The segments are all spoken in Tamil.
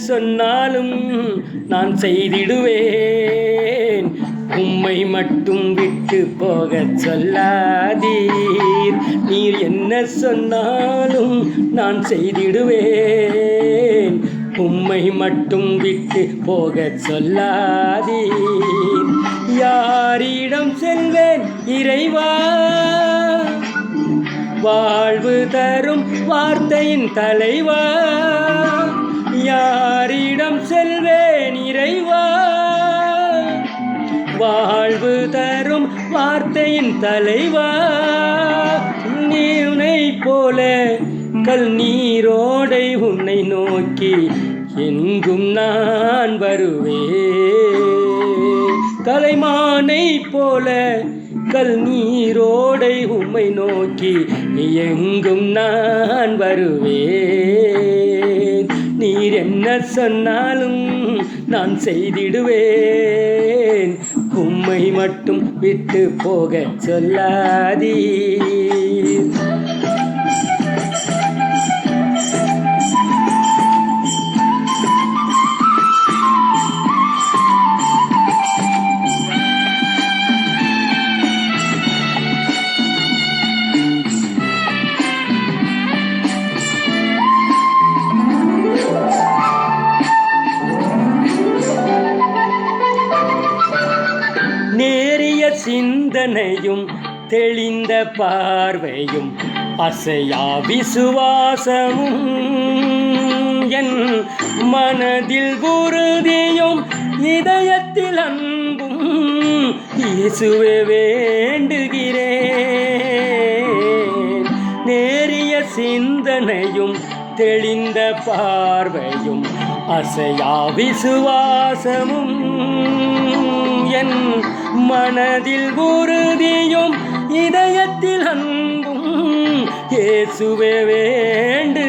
சொன்னாலும் நான் செய்திடுவேன். உம்மை மட்டும் விட்டு போக சொல்லாதீர். நீர் என்ன சொன்னாலும் நான் செய்திடுவேன். உம்மை மட்டும் விட்டு போக சொல்லாதீர். யாரிடம் செல்வேன் இறைவா? வாழ்வு தரும் வார்த்தையின் தலைவா. யாரிடம் செல்வேன் இறைவா? வாழ்வு தரும் வார்த்தையின் தலைவா. நீனை போல கல் நீரோடை உன்னை நோக்கி எங்கும் நான் வருவேன். கலைமானை போல கல் நீரோடை உம்மை நோக்கி எங்கும் நான் வருவேன். நீர் என்ன சொன்னாலும் நான் செய்திடுவேன். உம்மை மட்டும் விட்டு போக சொல்லாதீர். நேரிய சிந்தனையும் தெளிந்த பார்வையும் அசையா விசுவாசமும் என் மனதில் உறுதியும் இதயத்தில் அன்பும் இயேசுவே வேண்டுகிறேன். நேரிய சிந்தனையும் தெளிந்த பார்வையும் அசையா விசுவாசமும் என் மனதில் உறுதியும் இதயத்தில் அன்பும் இயேசுவே வேண்டுகிறேன்.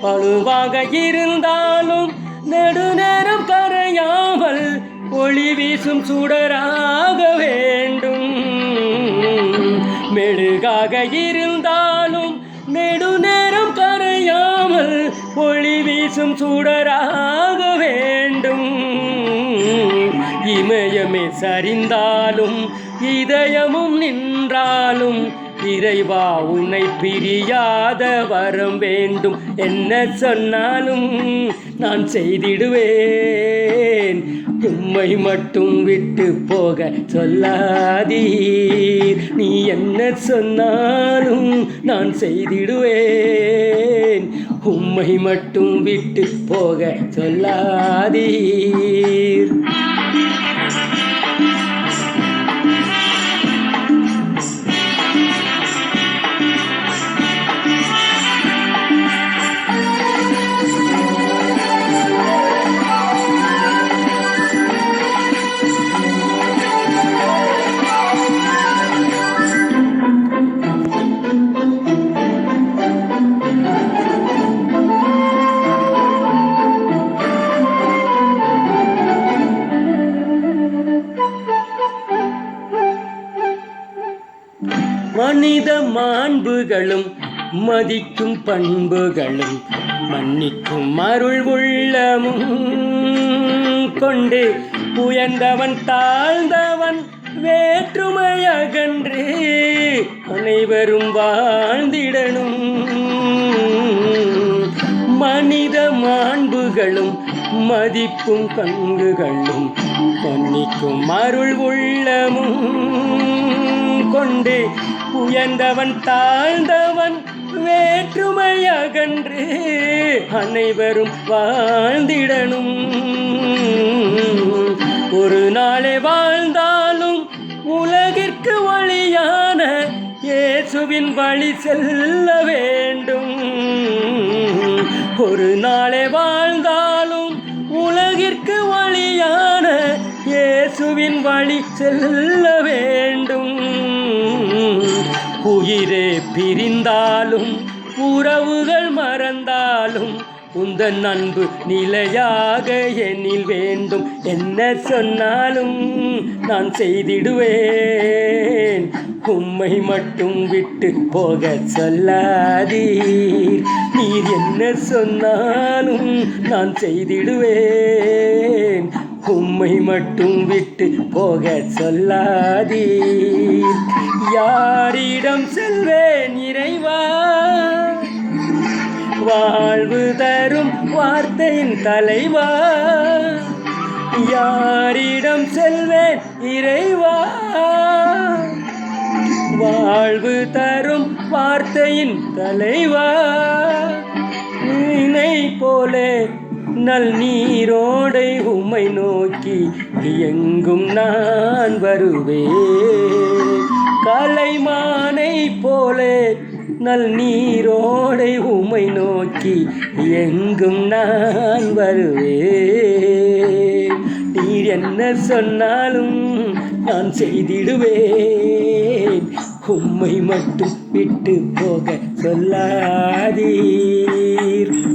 வலுவாக இருந்தாலும் நெடுநேரம் கரையாமல் ஒளி வீசும் சுடராக வேண்டும். மெழுகாக இருந்தாலும் நெடுநேரம் கரையாமல் ஒளி வீசும் சுடராக வேண்டும். இமயமே சரிந்தாலும் இதயமும் நின்றாலும் இறைவா உன்னை பிரியாத வரம் வேண்டும். என்ன சொன்னாலும் நான் செய்திடுவேன். உம்மை மட்டும் விட்டு போக சொல்லாதீர். நீ என்ன சொன்னாலும் நான் செய்திடுவேன். உம்மை மட்டும் விட்டு போக சொல்லாதீர். மனித மாண்புகளும் மதிக்கும் பண்புகளும் மன்னிக்கும் அருள் உள்ளமும் கொண்டு உயர்ந்தவன் தாழ்ந்தவன் வேற்றுமை அகன்று அனைவரும் வாழ்ந்திடணும். மனித மாண்புகளும் மதிப்பும் பண்புகளும் மன்னிக்கும் அருள் உள்ளமும் கொண்டு உயர்ந்தவன் தாழ்ந்தவன் வேற்றுமை அகன்று அனைவரும் வாழ்ந்திடணும். ஒரு நாளே வாழ்ந்தாலும் உலகிற்கு வழியான இயேசுவின் வழி செல்ல வேண்டும். ஒரு நாளே வாழ்ந்தாலும் உலகிற்கு வழியான இயேசுவின் வழி செல்ல வேண்டும். உயிரே பிரிந்தாலும் உறவுகள் மறந்தாலும் உந்தன் அன்பு நிலையாக என்னில் வேண்டும். என்ன சொன்னாலும் நான் செய்திடுவேன். உம்மை மட்டும் விட்டு போக சொல்லாதீர். நீர் என்ன சொன்னாலும் நான் செய்திடுவேன். உம்மை மட்டும் விட்டு போக சொல்லாதீர். யாரிடம் செல்வேன் இறைவா? வாழ்வு தரும் வார்த்தையின் தலைவா. யாரிடம் செல்வேன் இறைவா? வாழ்வு தரும் வார்த்தையின் தலைவா. நீனை போலே நல் நீரோடை உம்மை நோக்கி எங்கும் நான் வருவேன். கலைமானை போலே நல் நீரோடை உம்மை நோக்கி எங்கும் நான் வருவேன். நீர் என்ன சொன்னாலும் நான் செய்திடுவேன். உம்மை மட்டும் விட்டு போக சொல்லாதீர்.